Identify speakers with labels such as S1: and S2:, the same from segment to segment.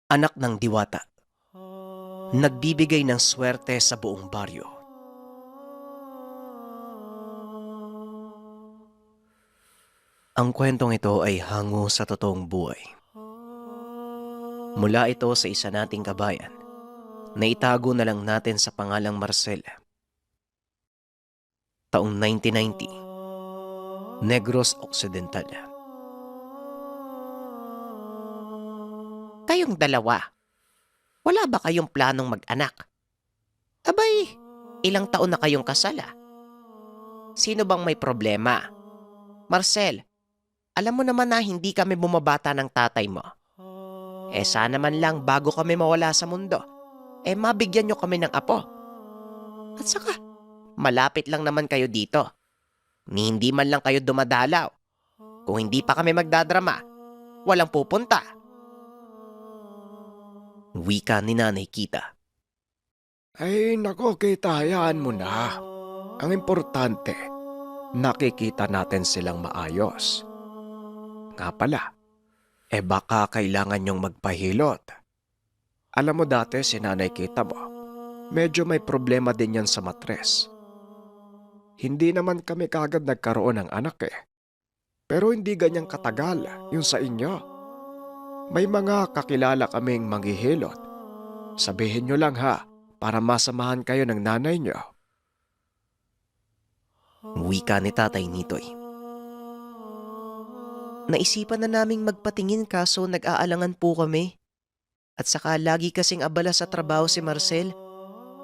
S1: Anak ng diwata, nagbibigay ng swerte sa buong baryo. Ang kwentong ito ay hango sa totoong buhay. Mula ito sa isa nating kabayan na itago na lang natin sa pangalang Marcel. Taong 1990, Negros Occidental. Kayong dalawa, wala ba kayong planong mag-anak? Abay, ilang taon na kayong kasala? Sino bang may problema? Marcel, alam mo naman na hindi kami bumabata ng tatay mo. Sana man lang bago kami mawala sa mundo, mabigyan nyo kami ng apo. At saka, malapit lang naman kayo dito. Ni hindi man lang kayo dumadalaw. Kung hindi pa kami magdadrama, walang pupunta. Wika ni Nanay Kita.
S2: Ay nako, Kita, hayaan mo na. Ang importante, nakikita natin silang maayos. Nga pala, baka kailangan nyong magpahilot. Alam mo dati si Nanay Kita mo, medyo may problema din yan sa matres. Hindi naman kami kagad nagkaroon ng anak Pero hindi ganyang katagal yung sa inyo. May mga kakilala kaming manghihilot. Sabihin nyo lang ha, para masamahan kayo ng nanay nyo.
S1: Wika ni Tatay Nitoy. Naisipan na naming magpatingin kaso nag-aalangan po kami. At saka lagi kasing abala sa trabaho si Marcel.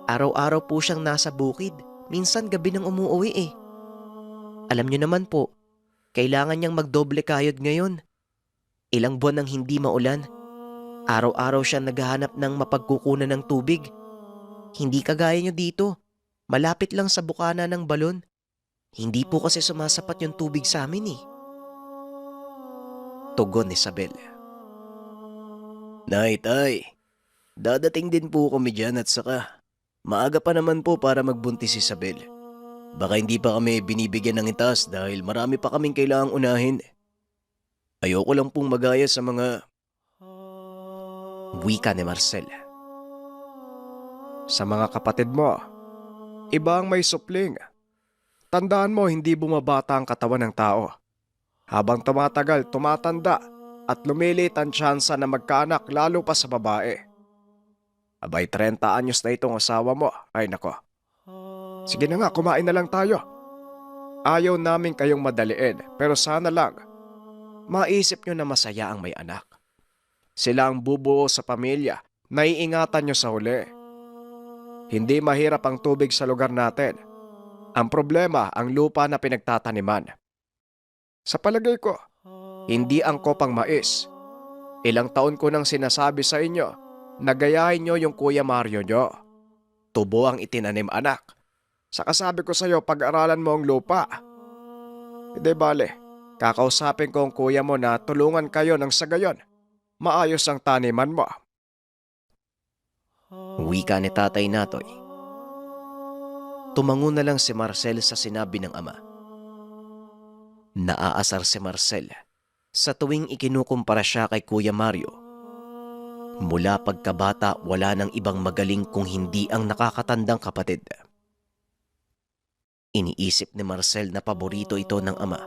S1: Araw-araw po siyang nasa bukid. Minsan gabi nang umuwi Alam niyo naman po, kailangan niyang magdoble kayod ngayon. Ilang buwan nang hindi maulan. Araw-araw siya naghahanap ng mapagkukunan ng tubig. Hindi kagaya niyo dito. Malapit lang sa bukana ng balon. Hindi po kasi sumasapat yung tubig sa amin Tugon ni Isabel. Nay, tay. Dadating din po kami dyan at saka maaga pa naman po para magbuntis si Isabel. Baka hindi pa kami binibigyan ng itas dahil marami pa kaming kailangang unahin. Ayoko lang pong magaya sa mga... Wika ni Marcel.
S2: Sa mga kapatid mo, iba ang may supling. Tandaan mo, hindi bumabata ang katawan ng tao. Habang tumatagal, tumatanda at lumilit ang tsansa na magkaanak lalo pa sa babae. Abay, 30 anyos na itong asawa mo. Ay nako. Sige na nga, kumain na lang tayo. Ayaw namin kayong madaliin, pero sana lang, maisip nyo na masaya ang may anak. Sila ang bubuo sa pamilya, naiingatan nyo sa huli. Hindi mahirap ang tubig sa lugar natin. Ang problema, ang lupa na pinagtataniman. Sa palagay ko, hindi angkop ang mais. Ilang taon ko nang sinasabi sa inyo na gayahin nyo yung Kuya Mario nyo. Tubo ang itinanim anak. Saka sabi ko sa iyo, pag-aralan mo ang lupa. Hindi bale, kakausapin ko ang kuya mo na tulungan kayo ng sa gayon. Maayos ang taniman mo.
S1: Wika ni Tatay Natoy. Tumango na lang si Marcel sa sinabi ng ama. Naaasar si Marcel sa tuwing ikinukumpara siya kay Kuya Mario. Mula pagkabata, wala nang ibang magaling kung hindi ang nakakatandang kapatid. Iniisip ni Marcel na paborito ito ng ama.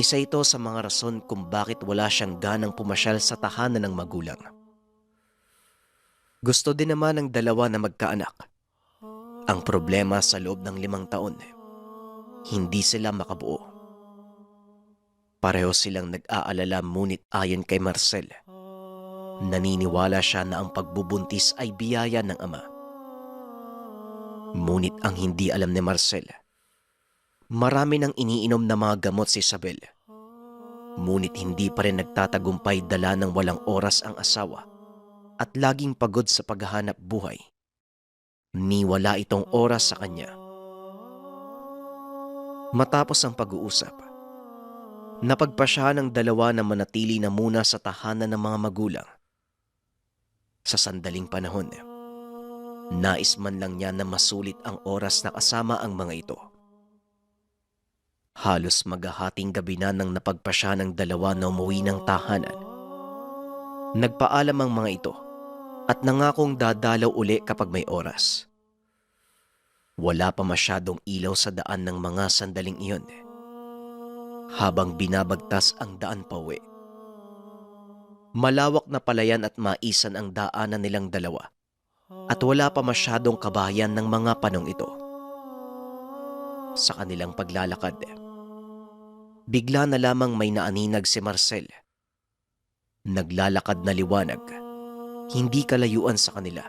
S1: Isa ito sa mga rason kung bakit wala siyang ganang pumasyal sa tahanan ng magulang. Gusto din naman ng dalawa na magkaanak. Ang problema sa loob ng 5 taon, hindi sila makabuo. Pareho silang nag-aalala ngunit ayon kay Marcel, naniniwala siya na ang pagbubuntis ay biyaya ng ama. Ngunit ang hindi alam ni Marcel, marami nang iniinom na mga gamot si Isabel. Ngunit hindi pa rin nagtatagumpay, dala ng walang oras ang asawa at laging pagod sa paghahanap buhay. Ni wala itong oras sa kanya. Matapos ang pag-uusap, napagpasya ng dalawa na manatili na muna sa tahanan ng mga magulang. Sa sandaling panahon, nais man lang niya na masulit ang oras na kasama ang mga ito. Halos maghahating gabi na nang napagpasya ng dalawa na umuwi ng tahanan. Nagpaalam ang mga ito at nangakong dadalaw uli kapag may oras. Wala pa masyadong ilaw sa daan ng mga sandaling iyon habang binabagtas ang daan pauwi. Malawak na palayan at maisan ang daanan nilang dalawa at wala pa masyadong kabayan ng mga panong ito. Sa kanilang paglalakad, bigla na lamang may naaninag si Marcel. Naglalakad na liwanag, hindi kalayuan sa kanila.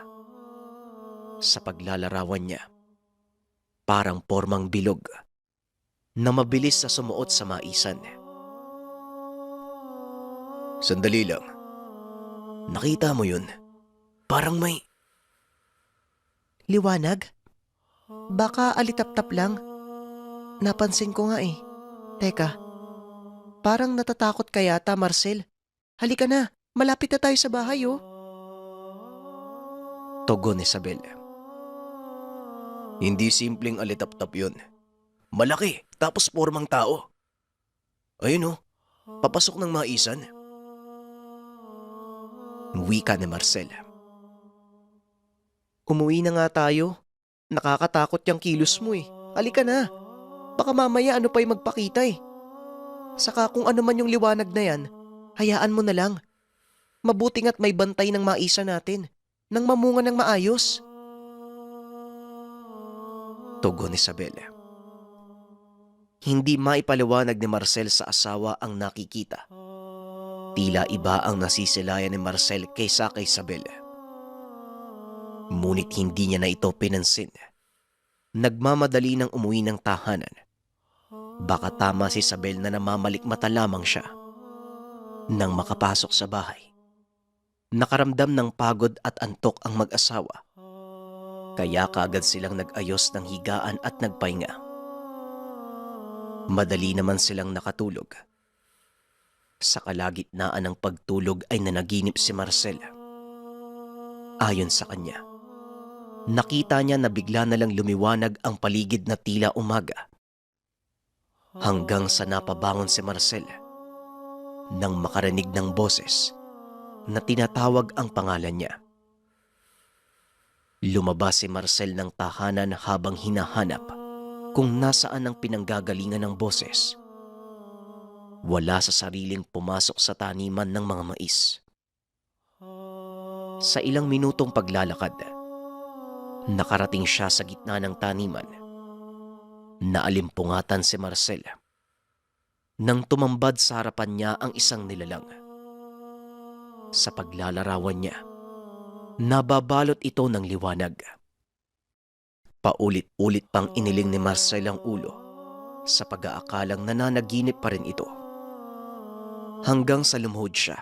S1: Sa paglalarawan niya, parang pormang bilog na mabilis sa sumuot sa maisan. Sandali lang. Nakita mo yun? Parang may... Liwanag? Baka alitap-tap lang. Napansin ko nga eh. Teka, parang natatakot ka yata, Marcel. Halika na, malapit na tayo sa bahay oh. Tugon ni Isabel. Hindi simpleng alitap-tap yun. Malaki, tapos pormang tao. Ayun oh, papasok ng maisan. Wika ni Marcel. Umuwi na nga tayo. Nakakatakot yung kilos mo eh. Halika na. Baka mamaya ano pa yung magpakita eh. Saka kung ano man yung liwanag na yan, hayaan mo na lang. Mabuti nga't may bantay ng maisa natin. Nang mamunga ng maayos. Tugon ni Isabel. Hindi maipaliwanag ni Marcel sa asawa ang nakikita. Tila iba ang nasisilayan ni Marcel kaysa kay Isabel. Ngunit hindi niya na ito pinansin. Nagmamadali ng umuwi ng tahanan. Baka tama si Isabel na namamalikmata lamang siya. Nang makapasok sa bahay, nakaramdam ng pagod at antok ang mag-asawa. Kaya kaagad silang nag-ayos ng higaan at nagpahinga. Madali naman silang nakatulog. Sa kalagitnaan ng pagtulog ay nanaginip si Marcel. Ayon sa kanya, nakita niya na bigla na lang lumiwanag ang paligid na tila umaga. Hanggang sa napabangon si Marcel nang makarinig ng boses na tinatawag ang pangalan niya. Lumabas si Marcel ng tahanan habang hinahanap kung nasaan ang pinanggagalingan ng boses. Wala sa sariling pumasok sa taniman ng mga mais. Sa ilang minutong paglalakad, nakarating siya sa gitna ng taniman. Naalimpungatan si Marcel nang tumambad sa harapan niya ang isang nilalang. Sa paglalarawan niya, nababalot ito ng liwanag. Paulit-ulit pang iniling ni Marcel ang ulo sa pag-aakalang nananaginip pa rin ito. Hanggang sa lumuhod siya,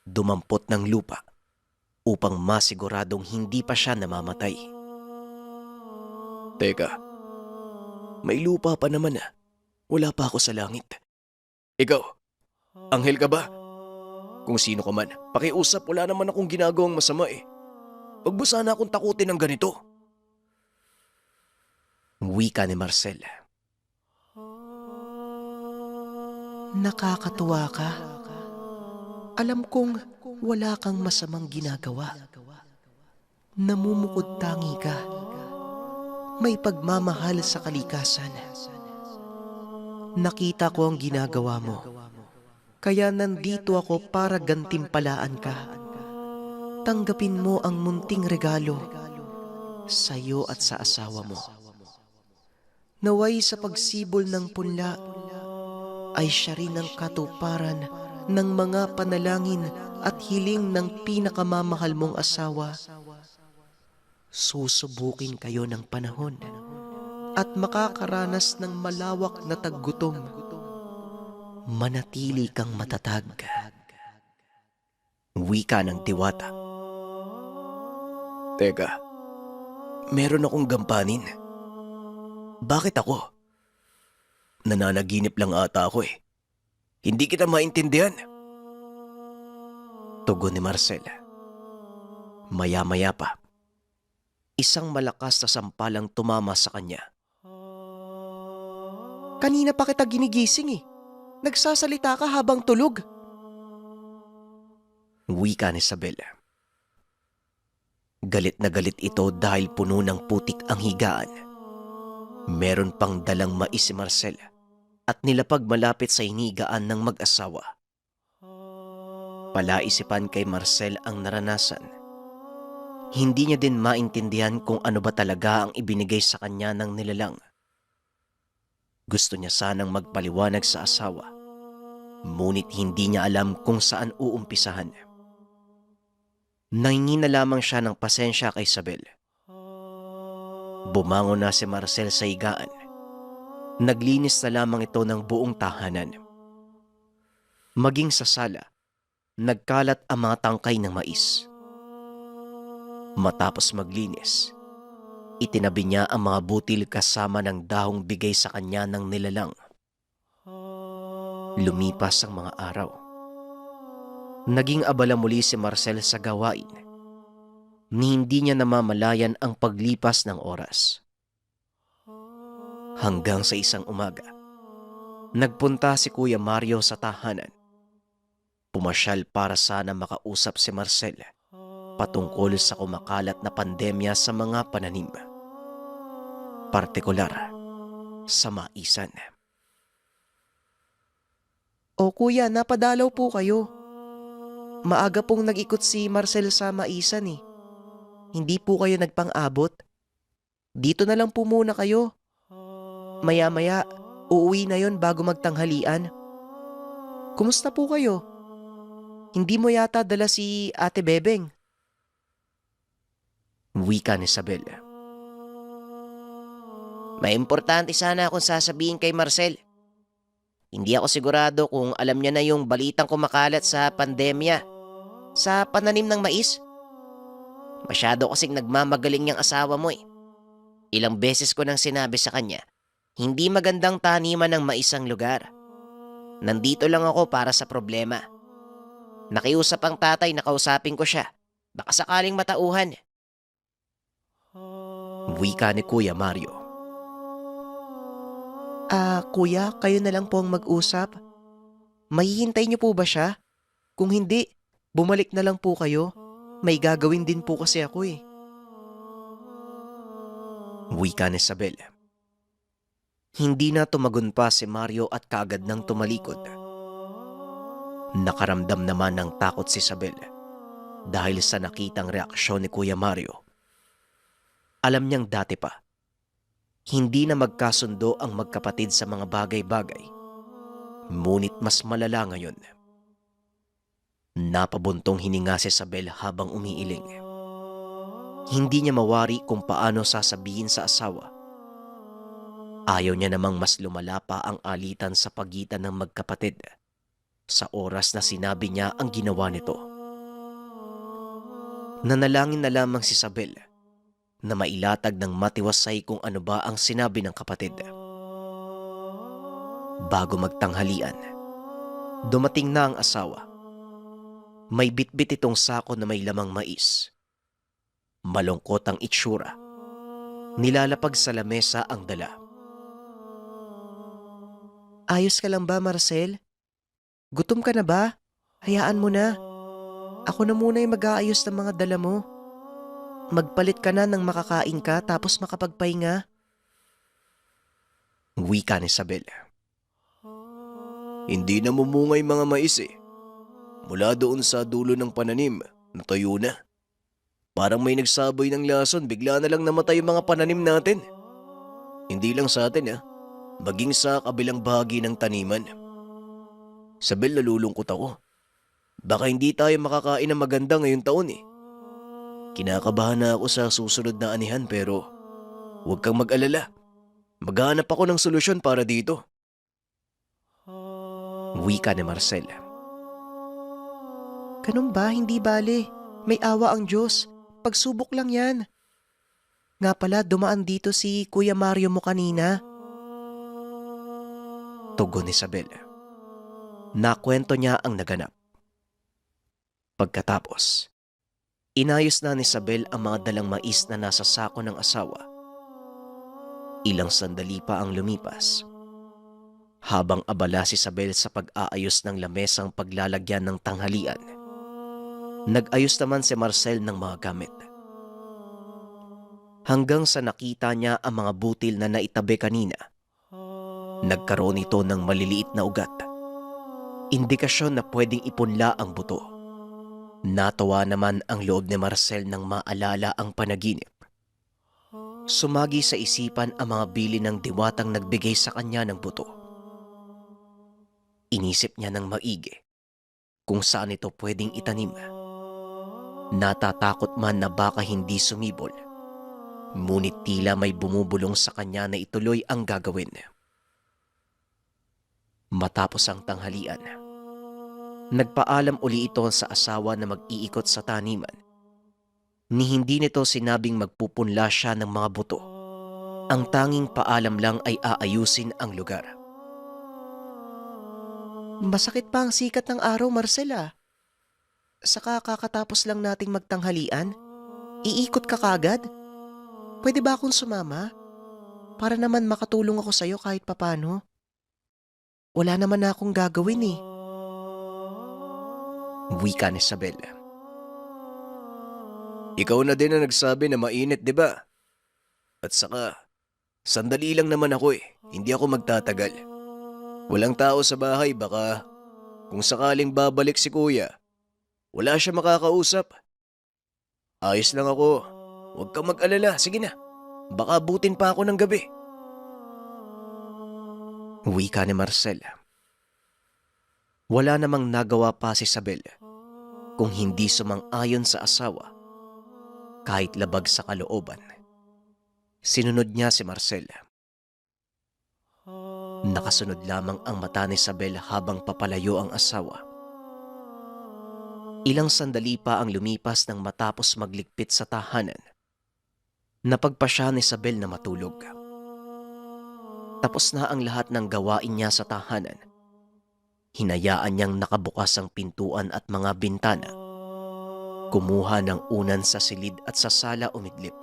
S1: dumampot ng lupa upang masiguradong hindi pa siya namamatay. Teka, may lupa pa naman ah. Wala pa ako sa langit. Ikaw, anghel ka ba? Kung sino ka man, pakiusap, wala naman akong ginagawang masama eh. Wag mo sana akong takutin ng ganito. Wika ni Marcel. Nakakatuwa ka. Alam kong wala kang masamang ginagawa. Namumukod tangi ka. May pagmamahal sa kalikasan. Nakita ko ang ginagawa mo. Kaya nandito ako para gantimpalaan ka. Tanggapin mo ang munting regalo sa iyo at sa asawa mo. Naway sa pagsibol ng punla ay siya rin ang katuparan ng mga panalangin at hiling ng pinakamamahal mong asawa. Susubukin kayo ng panahon at makakaranas ng malawak na taggutom. Manatili kang matatag. Wika ng diwata. Teka, meron akong gampanin. Bakit ako? Nananaginip lang ata ako eh. Hindi kita maintindihan. Tugon ni Marcel. Maya-maya pa, isang malakas na sampalang tumama sa kanya. Kanina pa kita ginigising eh. Nagsasalita ka habang tulog. Wika ni Isabel. Galit na galit ito dahil puno ng putik ang higaan. Meron pang dalang mais si Marcel at nilapag malapit sa hinigaan ng mag-asawa. Palaisipan kay Marcel ang naranasan. Hindi niya din maintindihan kung ano ba talaga ang ibinigay sa kanya ng nilalang. Gusto niya sanang magpaliwanag sa asawa, ngunit hindi niya alam kung saan uumpisahan. Nangingi na lamang siya ng pasensya kay Isabel. Bumangon na si Marcel sa higaan. Naglinis na lamang ito ng buong tahanan. Maging sa sala, nagkalat ang mga tangkay ng mais. Matapos maglinis, itinabi niya ang mga butil kasama ng dahong bigay sa kanya ng nilalang. Lumipas ang mga araw. Naging abala muli si Marcel sa gawain. Hindi niya namamalayan ang paglipas ng oras. Hanggang sa isang umaga, nagpunta si Kuya Mario sa tahanan. Pumasyal para sana makausap si Marcel patungkol sa kumakalat na pandemya sa mga pananim. Partikular sa maisan. O kuya, napadalaw po kayo. Maaga pong nag-ikot si Marcel sa maisan eh. Hindi po kayo nagpang-abot. Dito na lang po muna kayo. Maya-maya, uuwi na yon bago magtanghalian. Kumusta po kayo? Hindi mo yata dala si Ate Bebeng? Wika ni Isabel. May importante sana akong sasabihin kay Marcel. Hindi ako sigurado kung alam niya na yung balitang kumakalat sa pandemya sa pananim ng mais. Masyado kasing nagmamagaling yung asawa mo eh. Ilang beses ko nang sinabi sa kanya, hindi magandang taniman ng mais ang lugar. Nandito lang ako para sa problema. Nakiusap ang tatay na kausapin ko siya. Baka sakaling matauhan. Wika ni Kuya Mario. Kuya, kayo na lang po ang mag-usap. Mahihintay niyo po ba siya? Kung hindi, bumalik na lang po kayo. May gagawin din po kasi ako eh. Wika ni Isabel. Hindi na tumagon pa si Mario at kaagad nang tumalikod. Nakaramdam naman ng takot si Isabel dahil sa nakitang reaksyon ni Kuya Mario. Alam niyang dati pa, hindi na magkasundo ang magkapatid sa mga bagay-bagay. Ngunit mas malala ngayon. Napabuntong hininga si Isabel habang umiiling. Hindi niya mawari kung paano sasabihin sa asawa. Ayaw niya namang mas lumala pa ang alitan sa pagitan ng magkapatid sa oras na sinabi niya ang ginawa nito. Nanalangin na lamang si Isabel na mailatag ng matiwasay kung ano ba ang sinabi ng kapatid. Bago magtanghalian, dumating na ang asawa. May bitbit itong sako na may lamang mais. Malungkot ang itsura. Nilalapag sa lamesa ang dala. Ayos ka lang ba, Marcel? Gutom ka na ba? Hayaan mo na. Ako na muna yung mag-aayos ng mga dala mo. Magpalit ka na nang makakain ka tapos makapagpahinga. Wika ni Isabel.
S2: Hindi na mumungay mga mais eh. Mula doon sa dulo ng pananim, natuyo na. Parang may nagsaboy ng lason, bigla na lang namatay yung mga pananim natin. Hindi lang sa atin maging sa kabilang bahagi ng taniman. Isabel, nalulungkot ako. Baka hindi tayo makakain ng maganda ngayong taon eh. Kinakabahan na ako sa susunod na anihan pero huwag kang mag-alala. Maghanap ako ng solusyon para dito.
S1: Wika ni Marcel. Ganun ba? Hindi bale. May awa ang Diyos. Pagsubok lang yan. Nga pala, dumaan dito si Kuya Mario mo kanina. Tugon ni Isabel. Nakwento niya ang naganap. Pagkatapos, inayos na ni Isabel ang mga dalang mais na nasa sako ng asawa. Ilang sandali pa ang lumipas. Habang abala si Isabel sa pag-aayos ng lamesang paglalagyan ng tanghalian, Nag-ayos naman si Marcel ng mga gamit. Hanggang sa nakita niya ang mga butil na naitabi kanina. Nagkaroon ito ng maliliit na ugat. Indikasyon na pwedeng ipunla ang buto. Natawa naman ang loob ni Marcel nang maalala ang panaginip. Sumagi sa isipan ang mga bili ng diwatang nagbigay sa kanya ng buto. Inisip niya ng maigi kung saan ito pwedeng itanim. Natatakot man na baka hindi sumibol, ngunit tila may bumubulong sa kanya na ituloy ang gagawin. Matapos ang tanghalian, nagpaalam uli ito sa asawa na mag-iikot sa taniman. Ni hindi nito sinabing magpupunla siya ng mga buto. Ang tanging paalam lang ay aayusin ang lugar. Masakit pa ang sikat ng araw, Marcela. Saka kakatapos lang nating magtanghalian, iikot ka kagad? Pwede ba akong sumama? Para naman makatulong ako sa'yo kahit papano. Wala naman na akong gagawin eh. Wika ni Isabel.
S2: Ikaw na din ang nagsabi na mainit, di ba? At saka, sandali lang naman ako eh. Hindi ako magtatagal. Walang tao sa bahay, baka kung sakaling babalik si kuya, wala siya makakausap. Ayos lang ako. Huwag kang mag-alala. Sige na. Baka abutin pa ako ng gabi.
S1: Wika ni Marcel. Wala namang nagawa pa si Isabel kung hindi sumang-ayon sa asawa kahit labag sa kalooban. Sinunod niya si Marcel. Nakasunod lamang ang mata ni Isabel habang papalayo ang asawa. Ilang sandali pa ang lumipas nang matapos magligpit sa tahanan. Napagpasya ni Isabel na matulog. Tapos na ang lahat ng gawain niya sa tahanan. Hinayaan niyang nakabukas ang pintuan at mga bintana. Kumuha ng unan sa silid at sa sala umidlip.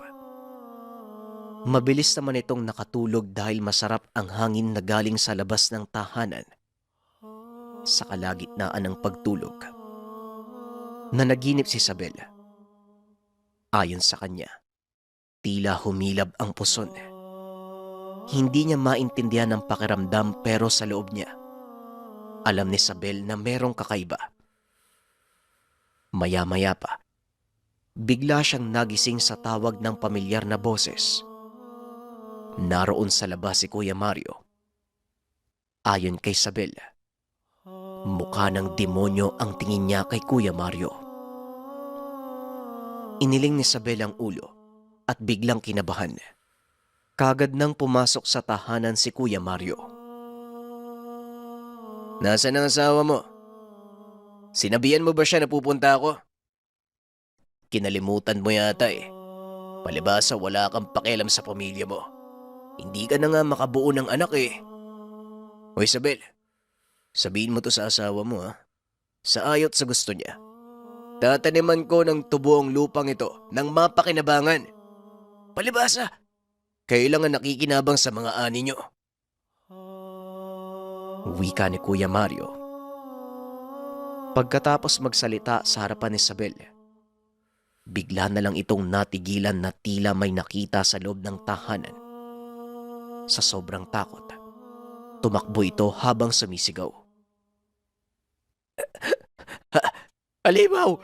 S1: Mabilis naman itong nakatulog dahil masarap ang hangin na galing sa labas ng tahanan. Sa kalagitnaan ng pagtulog, nanaginip si Isabel. Ayon sa kanya, tila humilab ang puson. Hindi niya maintindihan ang pakiramdam pero sa loob niya, alam ni Isabel na merong kakaiba. Maya-maya pa, bigla siyang nagising sa tawag ng pamilyar na boses. Naroon sa labas si Kuya Mario. Ayon kay Isabel, mukha ng demonyo ang tingin niya kay Kuya Mario. Iniling ni Isabel ang ulo at biglang kinabahan. Kagad nang pumasok sa tahanan si Kuya Mario.
S2: Nasaan ang asawa mo? Sinabihan mo ba siya na pupunta ako? Kinalimutan mo yata eh. Palibasa wala kang pakialam sa pamilya mo. Hindi ka na nga makabuo ng anak eh. O Isabel, sabihin mo to sa asawa mo ha. Sa ayot sa gusto niya. Tataniman ko ng tubo ang lupang ito ng mapakinabangan. Palibasa, kayo lang ang nakikinabang sa mga ani nyo.
S1: Wika ni Kuya Mario. Pagkatapos magsalita sa harapan ni Isabel, bigla na lang itong natigilan na tila may nakita sa loob ng tahanan. Sa sobrang takot, tumakbo ito habang sumisigaw.
S2: Alimaw!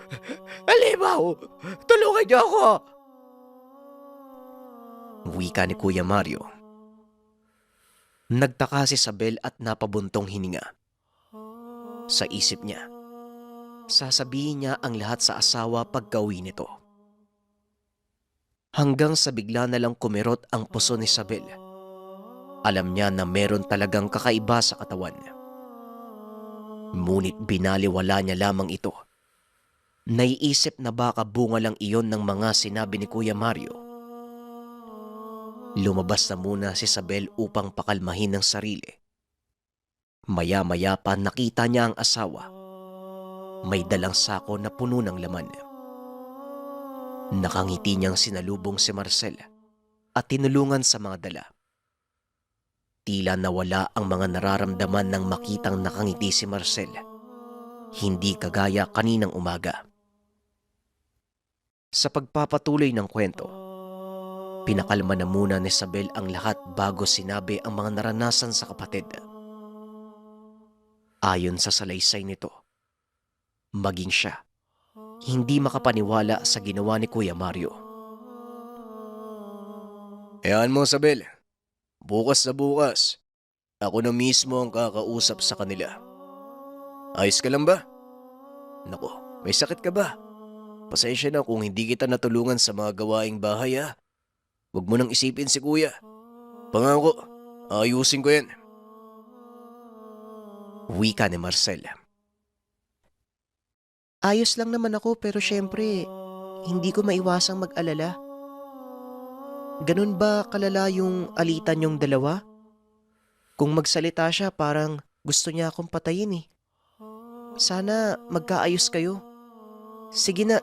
S2: Alimaw! Tulungan niyo ako!
S1: Wika ni Kuya Mario. Nagtaka si Isabel at napabuntong hininga. Sa isip niya, sasabihin niya ang lahat sa asawa pagka-uwi nito. Hanggang sa bigla na lang kumirot ang puso ni Isabel. Alam niya na meron talagang kakaiba sa katawan. Ngunit binaliwala niya lamang ito. Naiisip na baka bunga lang iyon ng mga sinabi ni Kuya Mario. Lumabas na muna si Isabel upang pakalmahin ang sarili. Maya-maya pa nakita niya ang asawa. May dalang sako na puno ng laman. Nakangiti niyang sinalubong si Marcel at tinulungan sa mga dala. Tila nawala ang mga nararamdaman nang makitang nakangiti si Marcel. Hindi kagaya kaninang umaga. Sa pagpapatuloy ng kwento, pinakalma na muna ni Isabel ang lahat bago sinabi ang mga naranasan sa kapatid. Ayon sa salaysay nito, maging siya, hindi makapaniwala sa ginawa ni Kuya Mario.
S2: Hayaan mo, Isabel. Bukas na bukas, ako na mismo ang kakausap sa kanila. Ayos ka lang ba? Nako, may sakit ka ba? Pasensya na kung hindi kita natulungan sa mga gawaing bahay ha. Huwag mo nang isipin si kuya. Pangako, ayusin ko yan.
S1: Wika ni Marcel. Ayos lang naman ako pero syempre, hindi ko maiwasang mag-alala. Ganun ba kalala yung alitan yung dalawa? Kung magsalita siya parang gusto niya akong patayin eh. Sana magkaayos kayo. Sige na,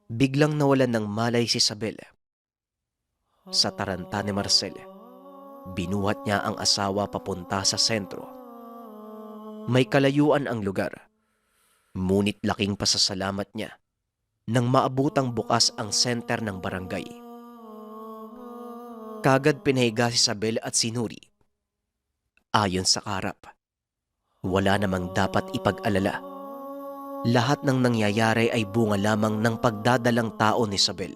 S1: Biglang nawalan ng malay si Isabel. Sa taranta ni Marcel, binuhat niya ang asawa papunta sa sentro. May kalayuan ang lugar, ngunit laking pasasalamat niya nang maabutang bukas ang center ng barangay. Kagad pinahiga si Isabel at sinuri. Ayon sa karap, wala namang dapat ipag-alala. Lahat ng nangyayari ay bunga lamang ng pagdadalang tao ni Isabel.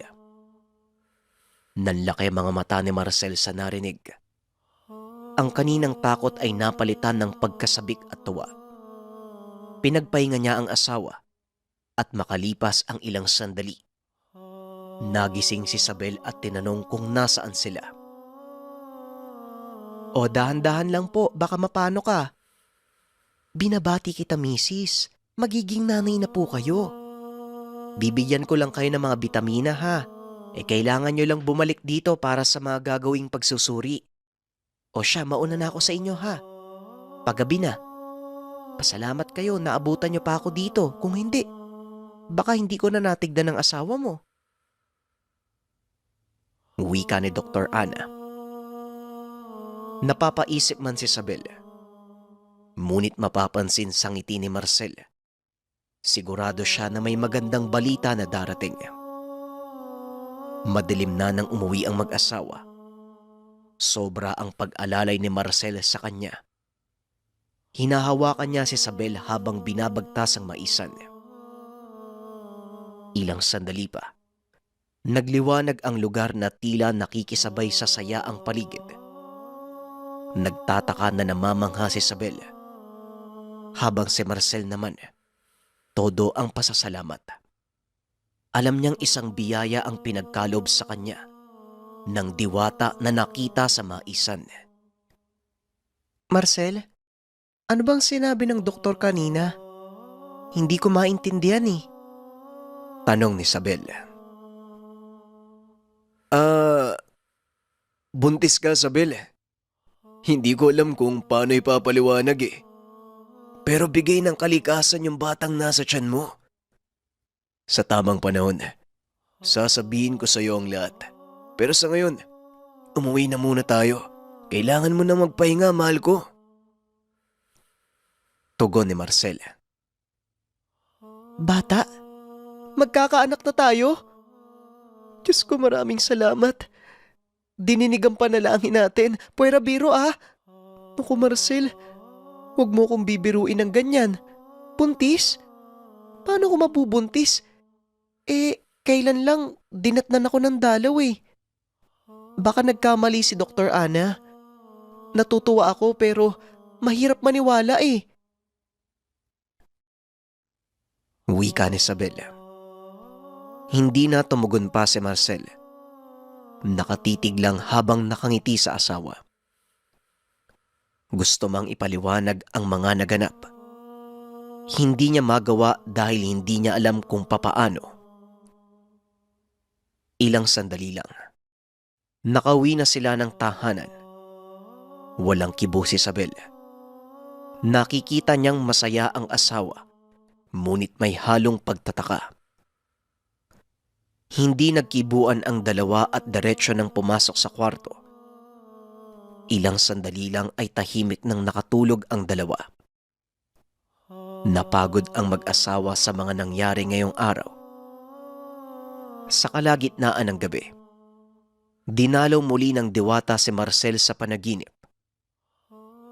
S1: Nanlaki mga mata ni Marcel sa narinig. Ang kaninang takot ay napalitan ng pagkasabik at tuwa. Pinagpahinga niya ang asawa at makalipas ang ilang sandali, nagising si Isabel at tinanong kung nasaan sila. O dahan-dahan lang po, baka mapano ka. Binabati kita, misis. Magiging nanay na po kayo. Bibigyan ko lang kayo ng mga bitamina ha. Kailangan nyo lang bumalik dito para sa mga gagawing pagsusuri. O siya, mauna na ako sa inyo ha. Paggabi na. Pasalamat kayo, naabutan nyo pa ako dito. Kung hindi, baka hindi ko na natigdan ng asawa mo. Wika ni Dr. Ana. Napapaisip man si Isabel. Ngunit mapapansin sa ngiti ni Marcel. Sigurado siya na may magandang balita na darating. Madilim na nang umuwi ang mag-asawa. Sobra ang pag-alalay ni Marcel sa kanya. Hinahawakan niya si Isabel habang binabagtas ang maisan. Ilang sandali pa, nagliwanag ang lugar na tila nakikisabay sa saya ang paligid. Nagtataka na namamangha si Isabel, habang si Marcel naman, todo ang pasasalamat. Alam niyang isang biyaya ang pinagkalob sa kanya ng diwata na nakita sa maisan. Marcel, ano bang sinabi ng doktor kanina? Hindi ko maintindihan eh. Tanong ni Isabel.
S2: Buntis ka, Isabel. Hindi ko alam kung paano ipapaliwanag eh. Pero bigay ng kalikasan yung batang nasa tiyan mo. Sa tamang panahon, sasabihin ko sa iyo ang lahat. Pero sa ngayon, umuwi na muna tayo. Kailangan mo na magpahinga, mahal ko.
S1: Tugon ni Marcel. Bata, magkakaanak na tayo? Diyos ko, maraming salamat. Dininig ang panalangin natin. Puwera biro ah. Naku Marcel, huwag mo kong bibiruin ng ganyan. Buntis? Paano ko mabubuntis? Kailan lang dinatnan ako ng dalaw eh. Baka nagkamali si Dr. Ana. Natutuwa ako pero mahirap maniwala eh. Wika ni Isabel. Hindi na tumugon pa si Marcel. Nakatitig lang habang nakangiti sa asawa. Gusto mang ipaliwanag ang mga naganap. Hindi niya magawa dahil hindi niya alam kung papaano. Ilang sandali lang. Nakauwi na sila ng tahanan. Walang kibo si Isabel. Nakikita niyang masaya ang asawa, ngunit may halong pagtataka. Hindi nagkibuan ang dalawa at diretsyo nang pumasok sa kwarto. Ilang sandali lang ay tahimik nang nakatulog ang dalawa. Napagod ang mag-asawa sa mga nangyari ngayong araw. Sa kalagitnaan ng gabi, dinalaw muli ng diwata si Marcel sa panaginip.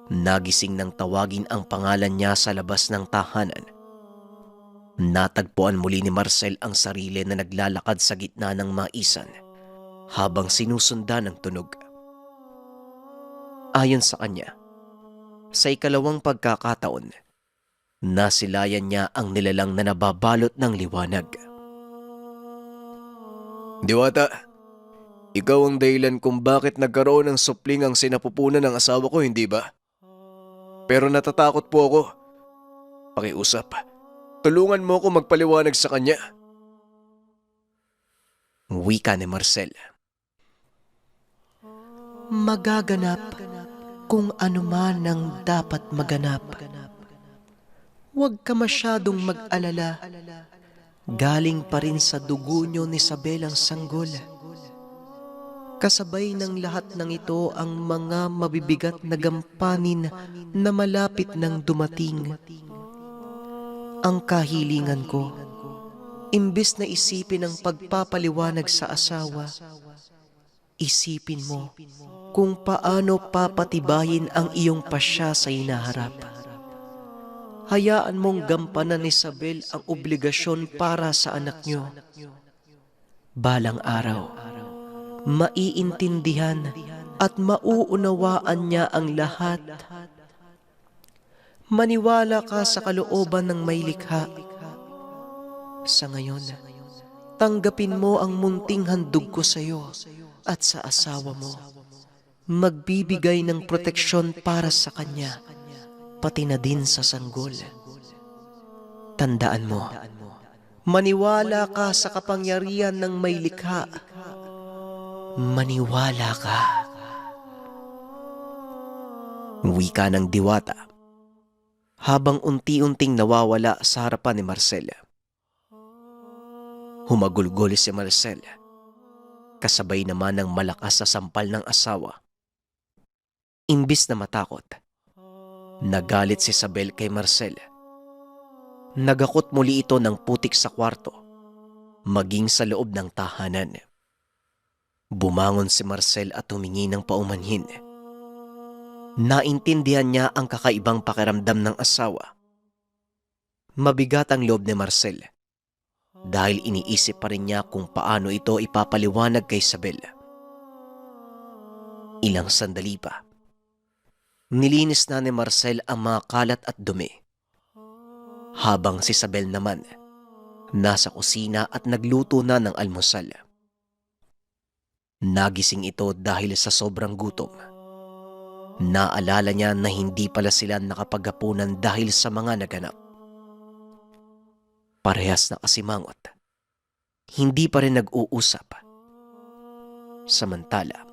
S1: Nagising nang tawagin ang pangalan niya sa labas ng tahanan. Natagpuan muli ni Marcel ang sarili na naglalakad sa gitna ng maisan habang sinusundan ng tunog. Ayon sa kanya, sa ikalawang pagkakataon, nasilayan niya ang nilalang na nababalot ng liwanag.
S2: Diwata, ikaw ang dahilan kung bakit nagkaroon ng supling ang sinapupunan ng asawa ko, hindi ba? Pero natatakot po ako. Pakiusap, tulungan mo ako magpaliwanag sa kanya.
S1: Wika ni Marcel. Magaganap kung ano man ang dapat maganap. Huwag ka masyadong mag-alala. Galing pa rin sa dugo niyo ni Isabel ang sanggol. Kasabay ng lahat ng ito ang mga mabibigat na gampanin na malapit nang dumating. Ang kahilingan ko, imbes na isipin ang pagpapaliwanag sa asawa, isipin mo kung paano papatibayin ang iyong pasya sa hinaharap. Hayaan mong gampanan ni Isabel ang obligasyon para sa anak niyo. Balang araw, maiintindihan at mauunawaan niya ang lahat. Maniwala ka sa kalooban ng may likha. Sa ngayon, tanggapin mo ang munting handog ko sa iyo at sa asawa mo. Magbibigay ng proteksyon para sa kanya, pati na din sa sanggol. Tandaan mo, maniwala ka sa kapangyarihan ng may likha. Maniwala ka. Wika ng diwata habang unti-unting nawawala sa harapan ni Marcel. Humagulgol si Marcel, kasabay naman ng malakas sa sampal ng asawa. Imbis na matakot, nagalit si Isabel kay Marcel. Nagakot muli ito ng putik sa kwarto, maging sa loob ng tahanan. Bumangon si Marcel at humingi ng paumanhin. Naintindihan niya ang kakaibang pakiramdam ng asawa. Mabigat ang loob ni Marcel dahil iniisip pa rin niya kung paano ito ipapaliwanag kay Isabel. Ilang sandali pa, nilinis na ni Marcel ang mga kalat at dumi. Habang si Isabel naman, nasa kusina at nagluto na ng almusal. Nagising ito dahil sa sobrang gutom. Naalala niya na hindi pala sila nakapaghapunan dahil sa mga naganap. Parehas na kasimangot. Hindi pa rin nag-uusap. Samantala,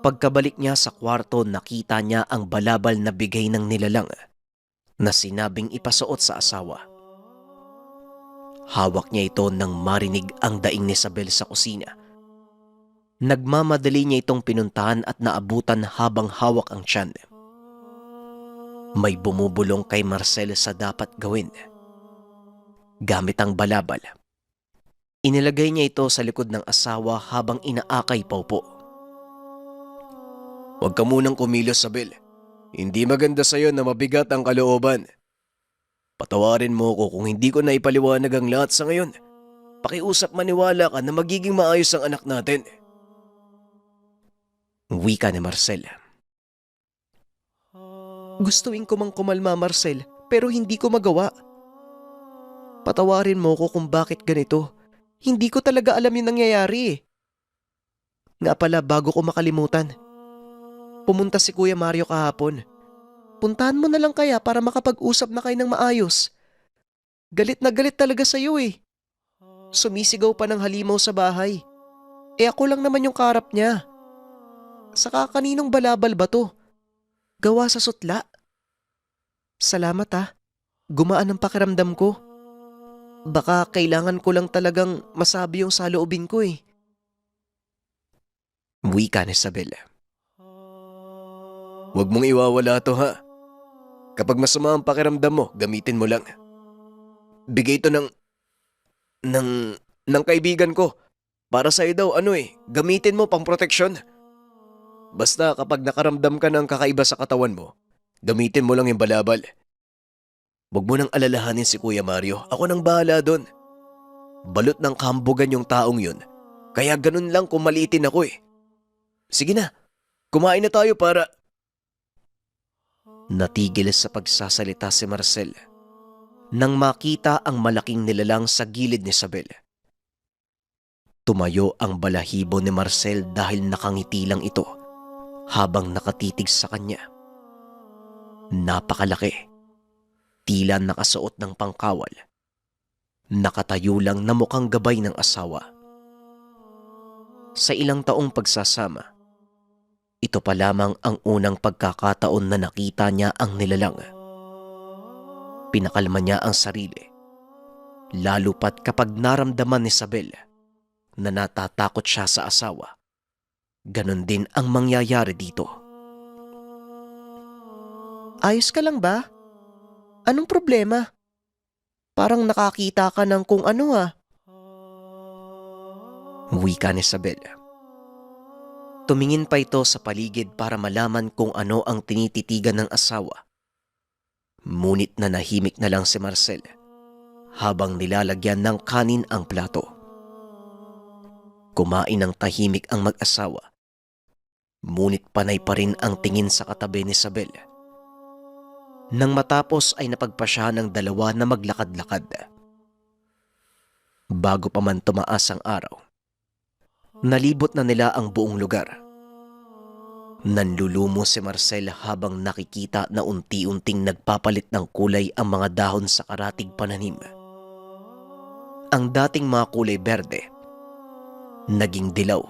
S1: pagkabalik niya sa kwarto, nakita niya ang balabal na bigay ng nilalang na sinabing ipasuot sa asawa. Hawak niya ito nang marinig ang daing ni Isabel sa kusina. Nagmamadali niya itong pinuntahan at naabutan habang hawak ang tiyan. May bumubulong kay Marcel sa dapat gawin. Gamit ang balabal, inilagay niya ito sa likod ng asawa habang inaakay paupo.
S2: Huwag ka munang kumilos, Isabel. Hindi maganda sa'yo na mabigat ang kalooban. Patawarin mo ko kung hindi ko na ipaliwanag ang lahat sa ngayon. Pakiusap, maniwala ka na magiging maayos ang anak natin.
S1: Wika ni Marcel. Gustuin ko mang kumalma, Marcel, pero hindi ko magawa. Patawarin mo ko kung bakit ganito. Hindi ko talaga alam yung nangyayari. Nga pala, bago ko makalimutan, pumunta si Kuya Mario kahapon. Puntahan mo na lang kaya para makapag-usap na kayo ng maayos. Galit na galit talaga sa'yo eh. Sumisigaw pa ng halimaw sa bahay. Ako lang naman yung kaharap niya. Saka kaninong balabal ba to? Gawa sa sutla. Salamat ah. Gumaan ang pakiramdam ko. Baka kailangan ko lang talagang masabi yung saloobin ko eh. Wika ni Isabel.
S2: Huwag mong iwawala to, ha? Kapag masama ang pakiramdam mo, gamitin mo lang. Bigay ito ng ng kaibigan ko. Para sa'yo daw gamitin mo pang proteksyon. Basta kapag nakaramdam ka ng kakaiba sa katawan mo, gamitin mo lang yung balabal. Huwag mo nang alalahanin si Kuya Mario, ako nang bahala doon. Balot ng kambugan yung taong yun, kaya ganun lang kung maliitin ako eh. Sige na, kumain na tayo para... Natigil sa pagsasalita si Marcel nang makita ang malaking nilalang sa gilid ni Isabel. Tumayo ang balahibo ni Marcel dahil nakangiti lang ito habang nakatitig sa kanya. Napakalaki, tila nakasuot ng pangkawal. Nakatayo lang na mukhang gabay ng asawa. Sa ilang taong pagsasama, ito pa lamang ang unang pagkakataon na nakita niya ang nilalang. Pinakalma niya ang sarili, lalo pat kapag naramdaman ni Isabel na natatakot siya sa asawa. Ganon din ang mangyayari dito. Ayos ka lang ba? Anong problema? Parang nakakita ka ng kung ano Wika ni Isabel. Tumingin pa ito sa paligid para malaman kung ano ang tinititigan ng asawa. Ngunit nanahimik na lang si Marcel habang nilalagyan ng kanin ang plato. Kumain ng tahimik ang mag-asawa. Ngunit panay pa rin ang tingin sa katabi ni Isabel. Nang matapos ay napagpasya ng dalawa na maglakad-lakad. Bago pa man tumaas ang araw, nalibot na nila ang buong lugar. Nanlulumo si Marcel habang nakikita na unti-unting nagpapalit ng kulay ang mga dahon sa karatig pananim. Ang dating mga kulay berde, naging dilaw,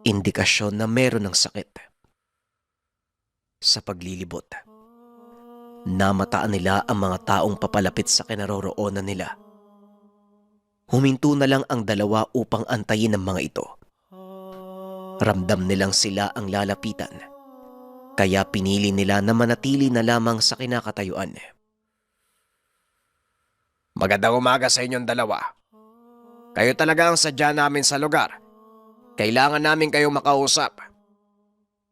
S2: indikasyon na meron ng sakit. Sa paglilibot, namataan nila ang mga taong papalapit sa kinaroroonan nila. Huminto na lang ang dalawa upang antayin ang mga ito. Ramdam nilang sila ang lalapitan, kaya pinili nila na manatili na lamang sa kinakatayuan. Magandang umaga sa inyong dalawa. Kayo talaga ang sadya namin sa lugar. Kailangan namin kayong makausap.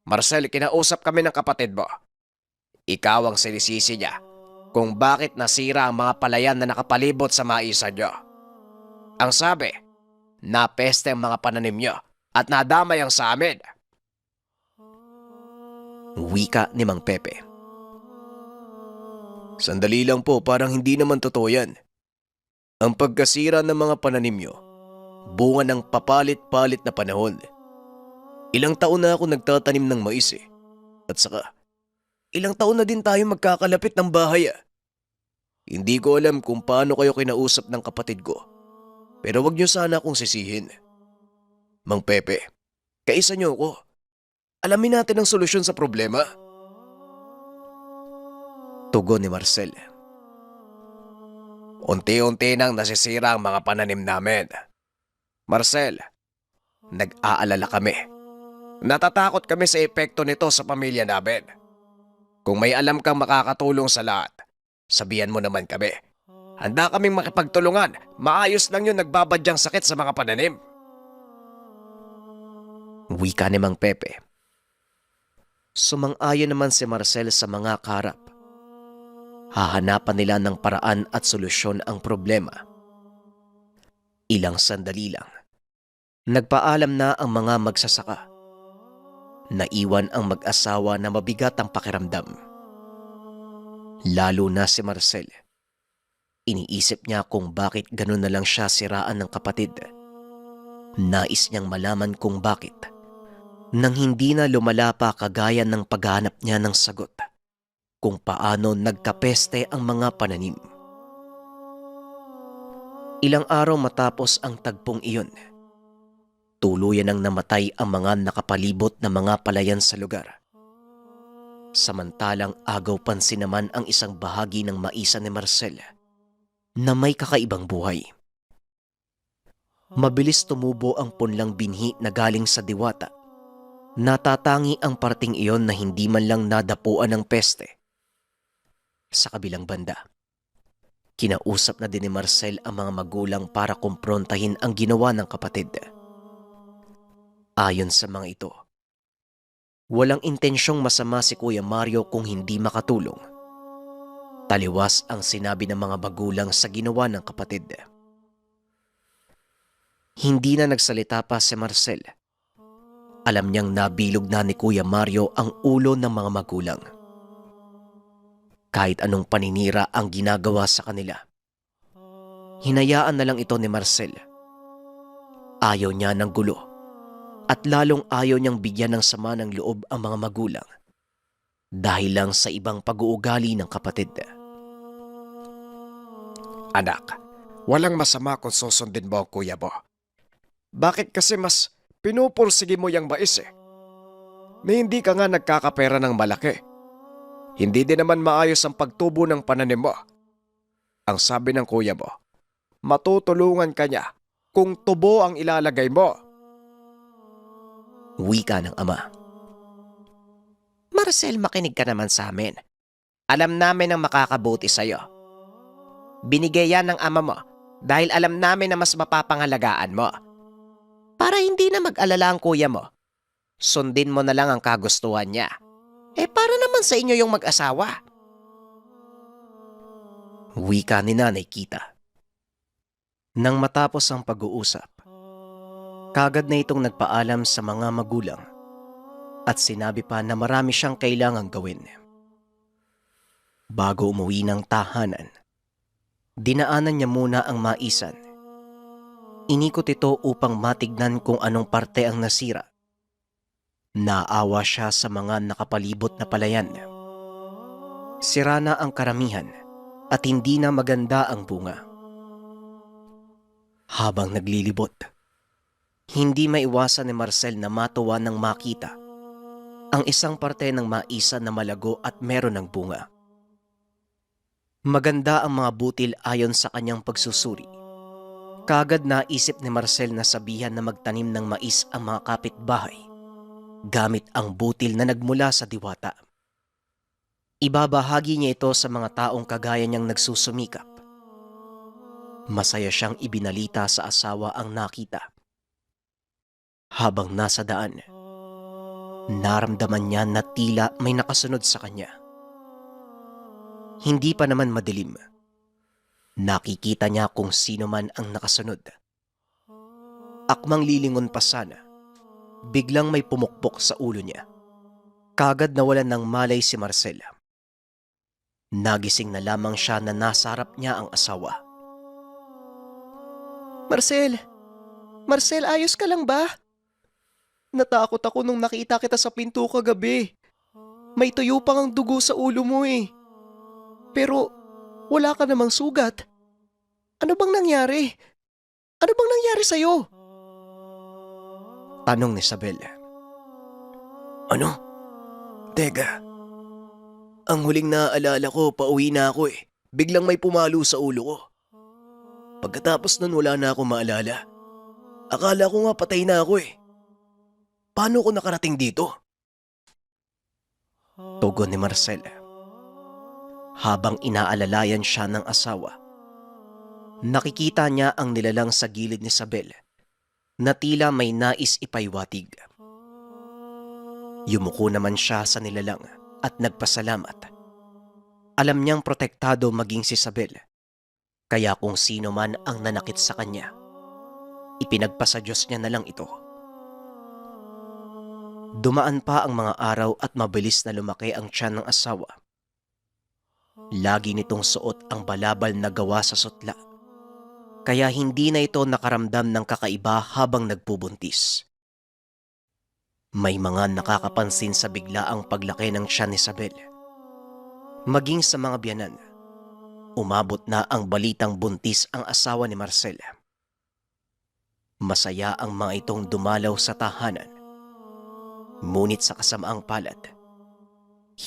S2: Marcel, kinausap kami ng kapatid mo. Ikaw ang sinisisi niya kung bakit nasira ang mga palayan na nakapalibot sa maisan niyo. Ang sabi, napeste ang mga pananim niyo at nadamay ang sa amin. Wika ni Mang Pepe. Sandali lang po, parang hindi naman totoo yan. Ang pagkasira ng mga pananim niyo, bunga ng papalit-palit na panahon. Ilang taon na ako nagtatanim ng mais At saka, ilang taon na din tayo magkakalapit ng bahay Hindi ko alam kung paano kayo kinausap ng kapatid ko. Pero wag niyo sana akong sisihin. Mang Pepe, kaisa niyo ako. Alamin natin ang solusyon sa problema. Tugon ni Marcel. Unti-unti nang nasisira ang mga pananim namin. Marcel, nag-aalala kami. Natatakot kami sa epekto nito sa pamilya namin. Kung may alam kang makakatulong sa lahat, sabihan mo naman kami. Handa kaming makipagtulungan. Maayos lang yun nagbabadyang sakit sa mga pananim. Wika ni Mang Pepe. Sumang-ayon naman si Marcel sa mga karap. Hahanapan nila ng paraan at solusyon ang problema. Ilang sandali lang. Nagpaalam na ang mga magsasaka. Naiwan ang mag-asawa na mabigat ang pakiramdam. Lalo na si Marcel. Iniisip niya kung bakit ganun na lang siya siraan ng kapatid. Nais niyang malaman kung bakit. Nang hindi na lumala pa kagaya ng paghanap niya ng sagot. Kung paano nagkapeste ang mga pananim. Ilang araw matapos ang tagpong iyon, tuluyan nang namatay ang mga nakapalibot na mga palayan sa lugar. Samantalang agaw pansin naman ang isang bahagi ng maisa ni Marcel na may kakaibang buhay. Mabilis tumubo ang punlang binhi na galing sa diwata. Natatangi ang parting iyon na hindi man lang nadapuan ng peste. Sa kabilang banda,
S1: Kinausap na din ni Marcel ang mga magulang para kumprontahin ang ginawa ng kapatid. Ayon sa mga ito, walang intensyong masama si Kuya Mario kung hindi makatulong. Taliwas ang sinabi ng mga magulang sa ginawa ng kapatid. Hindi na nagsalita pa si Marcel. Alam niyang nabilog na ni Kuya Mario ang ulo ng mga magulang. Kahit anong paninira ang ginagawa sa kanila, hinayaan na lang ito ni Marcel. Ayaw niya ng gulo at lalong ayaw niyang bigyan ng sama ng loob ang mga magulang dahil lang sa ibang pag-uugali ng kapatid.
S2: Anak, walang masama kung susundin mo ang kuya mo. Bakit kasi mas pinupursige mo yung mais eh? Ni hindi ka nga nagkakapera ng malaki. Hindi din naman maayos ang pagtubo ng pananim mo. Ang sabi ng kuya mo, matutulungan ka niya kung tubo ang ilalagay mo.
S1: Wika ng ama. Marcel, makinig ka naman sa amin. Alam namin ang makakabuti sa'yo. Binigay yan ng ama mo dahil alam namin na mas mapapangalagaan mo. Para hindi na mag-alala ang kuya mo, sundin mo na lang ang kagustuhan niya. Para naman sa inyo yung mag-asawa. Wika ni Nanay Kita. Nang matapos ang pag-uusap, kagad na itong nagpaalam sa mga magulang at sinabi pa na marami siyang kailangang gawin. Bago umuwi ng tahanan, dinaanan niya muna ang maisan. Inikot ito upang matignan kung anong parte ang nasira. Naawa siya sa mga nakapalibot na palayan. Sira na ang karamihan at hindi na maganda ang bunga. Habang naglilibot, hindi maiwasan ni Marcel na matuwa nang makita ang isang parte ng maisan na malago at meron ng bunga. Maganda ang mga butil ayon sa kanyang pagsusuri. Kagad naisip ni Marcel na sabihan na magtanim ng mais ang mga kapitbahay gamit ang butil na nagmula sa diwata. Ibabahagi niya ito sa mga taong kagaya niyang nagsusumikap. Masaya siyang ibinalita sa asawa ang nakita. Habang nasa daan, naramdaman niya na tila may nakasunod sa kanya. Hindi pa naman madilim. Nakikita niya kung sino man ang nakasunod. Akmang lilingon pa sana, biglang may pumukpok sa ulo niya. Kagad nawalan ng malay si Marcel. Nagising na lamang siya na nasa harap niya ang asawa. Marcel! Marcel, ayos ka lang ba? Natakot ako nung nakita kita sa pinto kagabi. May tuyo pang ang dugo sa ulo mo eh. Pero wala ka namang sugat. Ano bang nangyari? Ano bang nangyari sa'yo? Tanong ni Isabel. Ano? Teka. Ang huling naaalala ko, pauwi na ako eh. Biglang may pumalo sa ulo ko. Pagkatapos nun wala na akong maalala. Akala ko nga patay na ako eh. Paano ko nakarating dito? Tugon ni Marcel. Habang inaalalayan siya ng asawa, nakikita niya ang nilalang sa gilid ni Isabel na tila may nais ipaiwatig. Yumuko naman siya sa nilalang at nagpasalamat. Alam niyang protektado maging si Isabel, kaya kung sino man ang nanakit sa kanya, ipinagpasa Diyos niya na lang ito. Dumaan pa ang mga araw at mabilis na lumaki ang tiyan ng asawa. Lagi nitong suot ang balabal na gawa sa sutla, kaya hindi na ito nakaramdam ng kakaiba habang nagpubuntis. May mga nakakapansin sa biglaang paglaki ng tiyan ni Isabel. Maging sa mga biyanan, umabot na ang balitang buntis ang asawa ni Marcel. Masaya ang mga itong dumalaw sa tahanan. Ngunit sa kasamaang palad,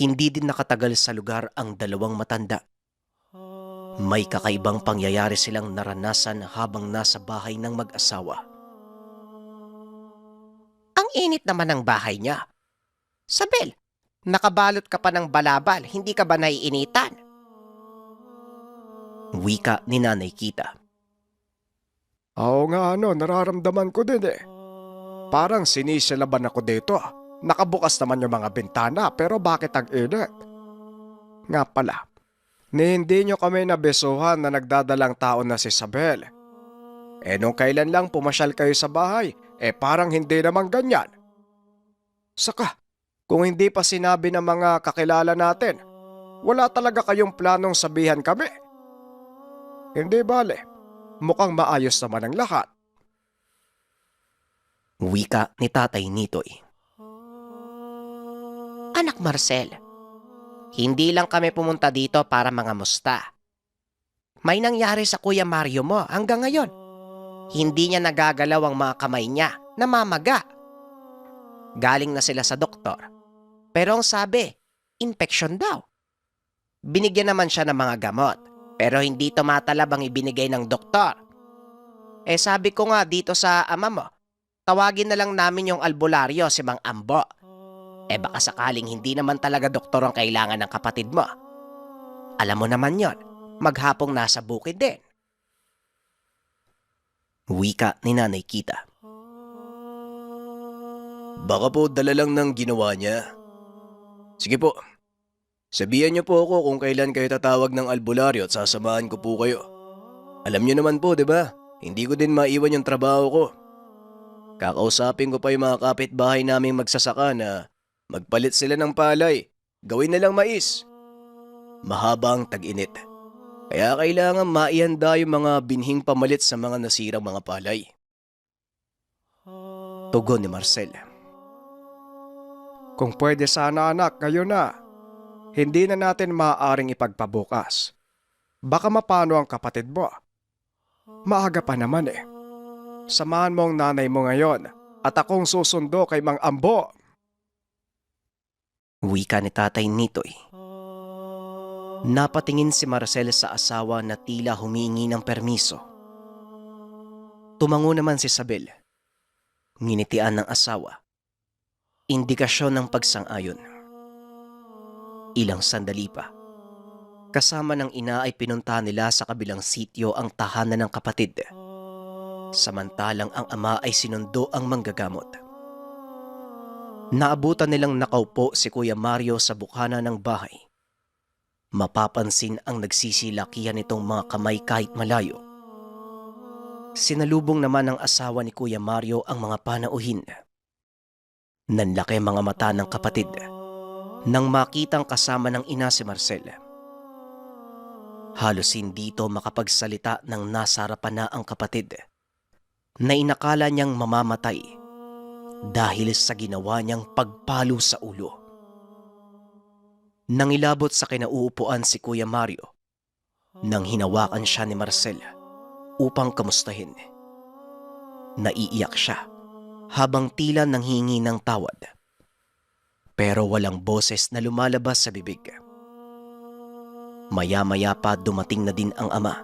S1: hindi din nakatagal sa lugar ang dalawang matanda. May kakaibang pangyayari silang naranasan habang nasa bahay ng mag-asawa. Ang init naman ng bahay niya. Isabel, nakabalot ka pa ng balabal, hindi ka ba naiinitan? Wika ni Nanay Kita.
S2: Oo nga nararamdaman ko din eh. Parang sinisilaban ako dito. Nakabukas naman yung mga bintana pero bakit ang init? Nga pala, ni hindi nyo kami nabesuhan na nagdadalang tao na si Isabel. Nung kailan lang pumasyal kayo sa bahay, parang hindi naman ganyan. Saka, kung hindi pa sinabi ng mga kakilala natin, wala talaga kayong planong sabihan kami. Hindi bale, mukhang maayos naman ang lahat.
S1: Wika ni Tatay Nitoy. Anak Marcel, hindi lang kami pumunta dito para mangamusta. May nangyari sa Kuya Mario mo hanggang ngayon. Hindi niya nagagalaw ang mga kamay niya, namamaga. Galing na sila sa doktor. Pero ang sabi, infection daw. Binigyan naman siya ng mga gamot, pero hindi tumatalab ang ibinigay ng doktor. Sabi ko nga dito sa ama mo, tawagin na lang namin yung albularyo si Mang Ambo. Baka sakaling hindi naman talaga doktor ang kailangan ng kapatid mo. Alam mo naman yon, maghapong nasa bukid din. Wika ni Nanay Kita. Baka po dala lang ng ginawa niya. Sige po, sabihan niyo po ako kung kailan kayo tatawag ng albularyo at sasamahan ko po kayo. Alam niyo naman po, di ba? Hindi ko din maiwan yung trabaho ko. Kakausapin ko pa yung mga kapitbahay naming magsasaka na magpalit sila ng palay. Gawin na lang mais. Mahaba ang tag-init. Kaya kailangan maihanda yung mga binhing pamalit sa mga nasirang mga palay. Tugon ni Marcel.
S2: Kung pwede sana anak, ngayon na. Hindi na natin maaaring ipagpabukas. Baka mapano ang kapatid mo. Maaga pa naman eh. Samahan mo ang nanay mo ngayon at akong susundo kay Mang Ambo.
S1: Wika ni Tatay Nitoy. Napatingin si Marcel sa asawa na tila humiingi ng permiso. Tumango naman si Isabel. Nginitian ng asawa. Indikasyon ng pagsang-ayon. Ilang sandali pa. Kasama ng ina ay pinunta nila sa kabilang sityo ang tahanan ng kapatid. Samantalang ang ama ay sinundo ang manggagamot. Naabutan nilang nakaupo si Kuya Mario sa bukana ng bahay. Mapapansin ang nagsisilakihan nitong mga kamay kahit malayo. Sinalubong naman ng asawa ni Kuya Mario ang mga panauhin. Nanlaki mga mata ng kapatid nang makitang kasama ng ina si Marcel. Halos hindi ito makapagsalita nang nasa harapan na ang kapatid na inakala niyang mamamatay dahil sa ginawa niyang pagpalo sa ulo. Nangilabot sa kinauupuan si Kuya Mario nang hinawakan siya ni Marcel upang kamustahin. Naiiyak siya habang tila nanghingi ng tawad. Pero walang boses na lumalabas sa bibig. Maya-maya pa dumating na din ang ama,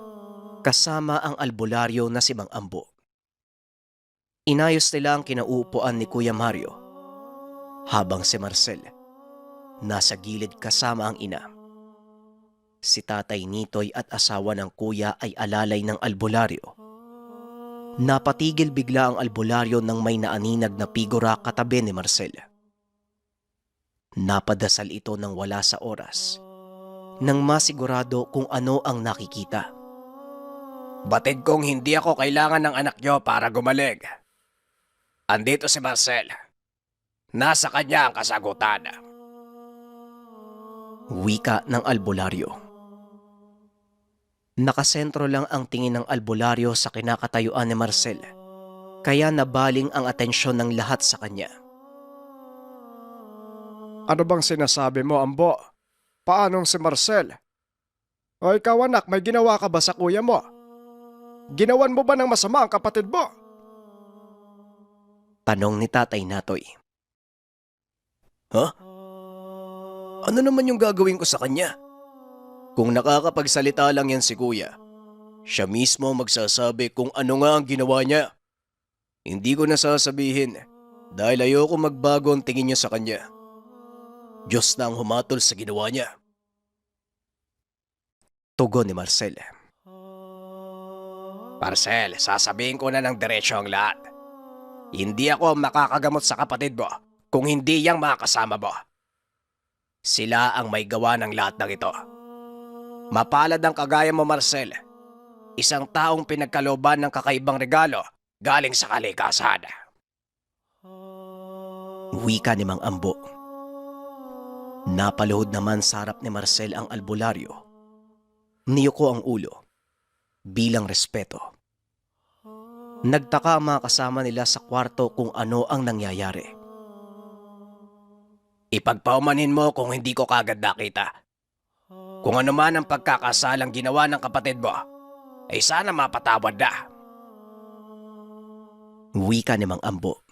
S1: kasama ang albularyo na si Mang Ambo. Inayos nila ang kinauupuan ni Kuya Mario, habang si Marcel nasa gilid kasama ang ina. Si Tatay Nitoy at asawa ng kuya ay alalay ng albularyo. Napatigil bigla ang albularyo nang may naaninag na figura katabi ni Marcel. Napadasal ito nang wala sa oras, nang masigurado kung ano ang nakikita.
S2: Batid kong hindi ako kailangan ng anak niyo para gumaling. Andito si Marcel. Nasa kanya ang kasagutan.
S1: Wika ng albularyo. Nakasentro lang ang tingin ng albularyo sa kinakatayuan ni Marcel, kaya nabaling ang atensyon ng lahat sa kanya.
S2: Ano bang sinasabi mo, Ambo? Paanong si Marcel? O ikaw anak, may ginawa ka ba sa kuya mo? Ginawan mo ba ng masama ang kapatid mo?
S1: Tanong ni Tatay Natoy.
S2: Ha? Ano naman yung gagawin ko sa kanya? Kung nakakapagsalita lang yan si kuya, siya mismo magsasabi kung ano nga ang ginawa niya. Hindi ko nasasabihin dahil ayoko magbago ang tingin niya sa kanya. Diyos na ang humatol sa ginawa niya.
S1: Tugon ni Marcel.
S2: Marcel, sasabihin ko na ng diretsyo ang lahat. Hindi ako makakagamot sa kapatid mo kung hindi yang mga kasama mo. Sila ang may gawa ng lahat ng ito. Mapalad ang kagaya mo, Marcel. Isang taong pinagkalooban ng kakaibang regalo galing sa kalikasan.
S1: Wika ni Mang Ambo. Napaluhod naman sa harap ni Marcel ang albularyo. Niyuko ang ulo bilang respeto. Nagtaka ang mga kasama nila sa kwarto kung ano ang nangyayari.
S2: Ipagpaumanhin mo kung hindi ko kagad nakita. Kung ano man ang pagkakasalang ginawa ng kapatid mo, ay sana mapatawad na.
S1: Wika ni Mang Ambo.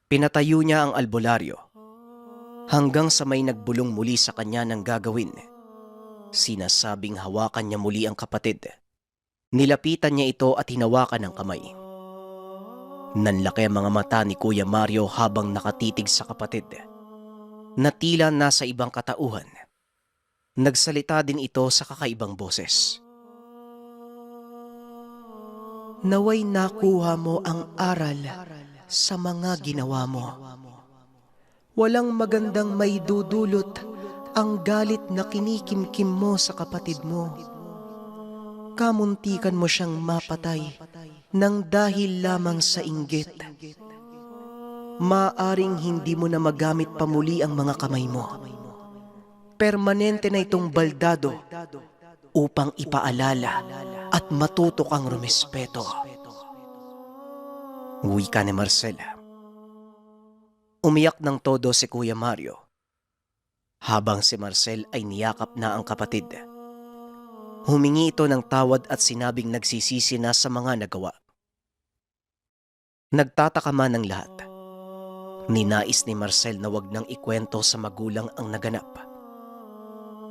S1: Pinatayo niya ang albularyo hanggang sa may nagbulong muli sa kanya ng gagawin. Sinasabing hawakan niya muli ang kapatid. Nilapitan niya ito at hinawakan ng kamay. Nanlaki ang mga mata ni Kuya Mario habang nakatitig sa kapatid, na tila nasa ibang katauhan. Nagsalita din ito sa kakaibang boses. Naway nakuha mo ang aral sa mga ginawa mo. Walang magandang may dudulot ang galit na kinikimkim mo sa kapatid mo. Kamuntikan mo siyang mapatay nang dahil lamang sa inggit. Maaring hindi mo na magamit pa muli ang mga kamay mo. Permanente na itong baldado upang ipaalala at matuto kang rumespeto. Wika ni Marcela. Umiyak ng todo si Kuya Mario habang si Marcel ay niyakap na ang kapatid. Humingi ito ng tawad at sinabing nagsisisi na sa mga nagawa. Nagtataka man ang lahat. Ninais ni Marcel na wag nang ikwento sa magulang ang naganap.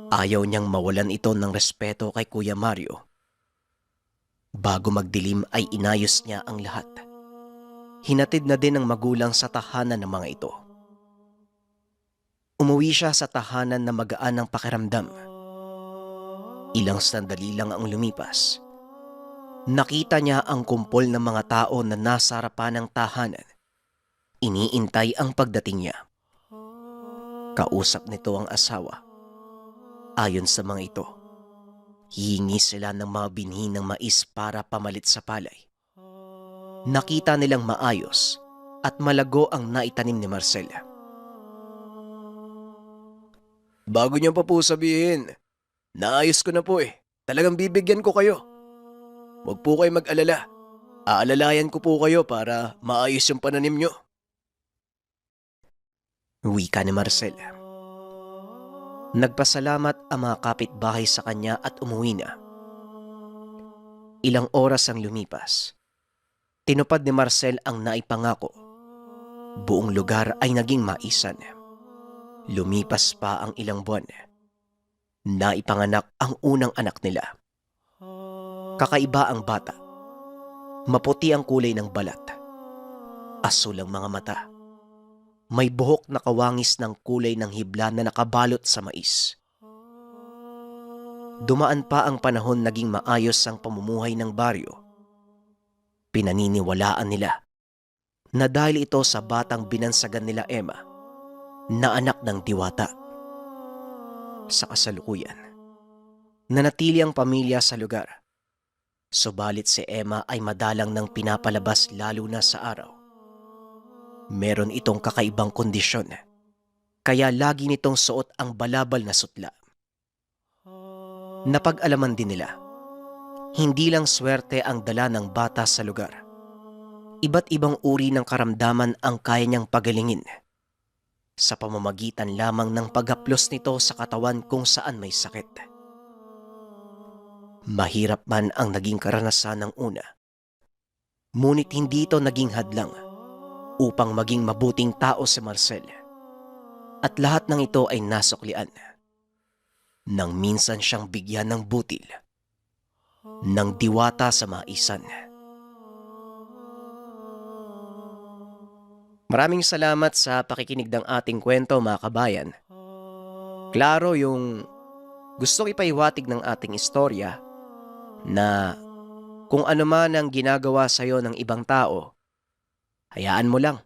S1: Ayaw niyang mawalan ito ng respeto kay Kuya Mario. Bago magdilim ay inayos niya ang lahat. Hinatid na din ng magulang sa tahanan ng mga ito. Umuwi siya sa tahanan na magaan ang pakiramdam. Ilang sandali lang ang lumipas. Nakita niya ang kumpol ng mga tao na nasa harapan ng tahanan. Iniintay ang pagdating niya. Kausap nito ang asawa. Ayon sa mga ito, hihingi sila ng mga binhi ng mais para pamalit sa palay. Nakita nilang maayos at malago ang naitanim ni Marcela.
S2: Bago niyo pa po sabihin, naayos ko na po eh. Talagang bibigyan ko kayo. Huwag po kayo mag-alala. Aalalayan ko po kayo para maayos yung pananim niyo.
S1: Wika ni Marcela. Nagpasalamat ang mga kapitbahay sa kanya at umuwi na. Ilang oras ang lumipas. Tinupad ni Marcel ang naipangako. Buong lugar ay naging maisan. Lumipas pa ang ilang buwan. Naipanganak ang unang anak nila. Kakaiba ang bata. Maputi ang kulay ng balat. Asul ang mga mata. May buhok na kawangis ng kulay ng hibla na nakabalot sa mais. Dumaan pa ang panahon naging maayos ang pamumuhay ng baryo. Pinaniniwalaan nila na dahil ito sa batang binansagan nila Emma, na anak ng diwata. Sa kasalukuyan, nanatili ang pamilya sa lugar. Subalit si Emma ay madalang nang pinapalabas lalo na sa araw. Meron itong kakaibang kondisyon, kaya lagi nitong suot ang balabal na sutla. Napag-alaman din nila, hindi lang swerte ang dala ng bata sa lugar. Iba't ibang uri ng karamdaman ang kaya niyang pagalingin sa pamamagitan lamang ng paghaplos nito sa katawan kung saan may sakit. Mahirap man ang naging karanasan ng una, ngunit hindi ito naging hadlang upang maging mabuting tao si Marcel. At lahat ng ito ay nasuklian nang minsan siyang bigyan ng butil ng diwata sa maisan. Maraming salamat sa pakikinig ng ating kwento, mga kabayan. Klaro yung gustong ipaiwatig ng ating istorya na Kung ano man ang ginagawa sa'yo ng ibang tao, hayaan mo lang.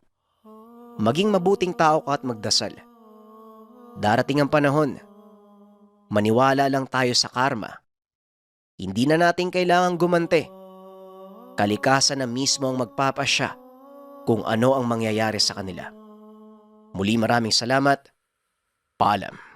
S1: Maging mabuting tao ka at magdasal. Darating ang panahon, maniwala lang tayo sa karma. Hindi na natin kailangang gumante. Kalikasan na mismo ang magpapasya kung ano ang mangyayari sa kanila. Muli maraming salamat. Paalam.